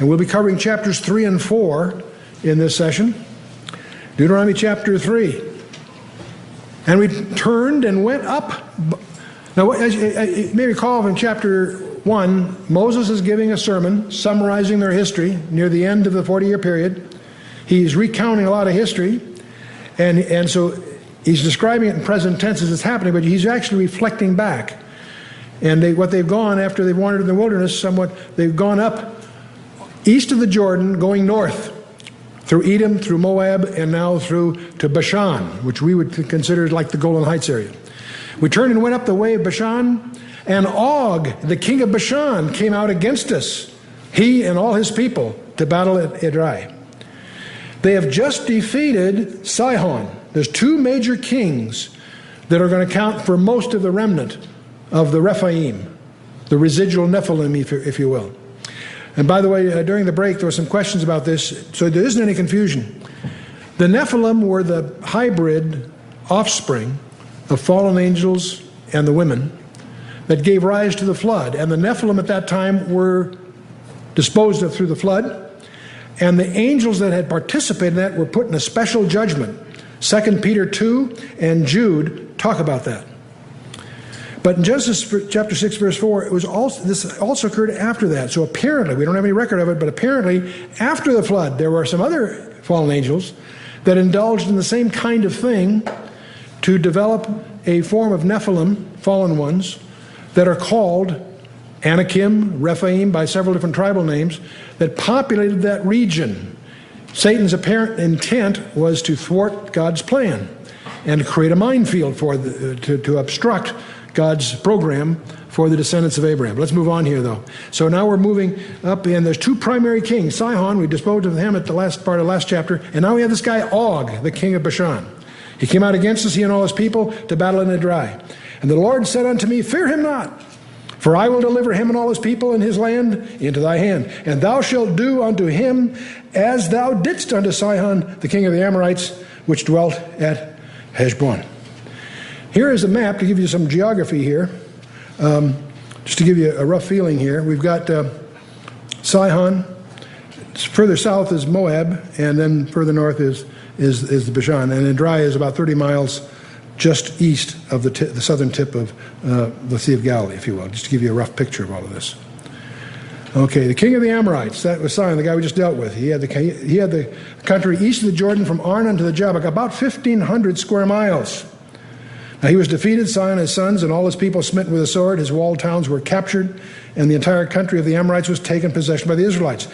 And we'll be covering chapters 3 and 4 in this session. Deuteronomy chapter 3. And we turned and went up. Now, as you may recall from chapter 1, Moses is giving a sermon summarizing their history near the end of the 40-year period. He's recounting a lot of history. And so he's describing it in present tense as it's happening, but he's actually reflecting back. And what they've gone after they've wandered in the wilderness somewhat, they've gone up east of the Jordan, going north through Edom, through Moab, and now through to Bashan, which we would consider like the Golan Heights area. We turned and went up the way of Bashan, and Og, the king of Bashan, came out against us, he and all his people, to battle at Edrei. They have just defeated Sihon. There's two major kings that are going to count for most of the remnant of the Rephaim, the residual Nephilim, if you will. And by the way, during the break, there were some questions about this, so there isn't any confusion. The Nephilim were the hybrid offspring of fallen angels and the women that gave rise to the flood. And the Nephilim at that time were disposed of through the flood. And the angels that had participated in that were put in a special judgment. 2 Peter 2 and Jude talk about that. But in Genesis chapter 6, verse 4, this also occurred after that. So apparently, we don't have any record of it, but apparently after the flood, there were some other fallen angels that indulged in the same kind of thing to develop a form of Nephilim, fallen ones, that are called Anakim, Rephaim, by several different tribal names, that populated that region. Satan's apparent intent was to thwart God's plan and to create a minefield to obstruct God's program for the descendants of Abraham. Let's move on here, though. So now we're moving up, and there's two primary kings. Sihon, we disposed of him at the last part of the last chapter, and now we have this guy Og, the king of Bashan. He came out against us, he and all his people, to battle in Edrei. And the Lord said unto me, Fear him not, for I will deliver him and all his people and his land into thy hand. And thou shalt do unto him as thou didst unto Sihon, the king of the Amorites, which dwelt at Heshbon. Here is a map to give you some geography here. Just to give you a rough feeling here. We've got Sihon. Further south is Moab, and then further north is the Bashan. And Edrei is about 30 miles just east of the southern tip of the Sea of Galilee, if you will, just to give you a rough picture of all of this. Okay, the king of the Amorites, that was Sihon, the guy we just dealt with. He had the country east of the Jordan from Arnon to the Jabbok, about 1,500 square miles. Now he was defeated, Sihon and his sons, and all his people smitten with a sword. His walled towns were captured, and the entire country of the Amorites was taken possession by the Israelites.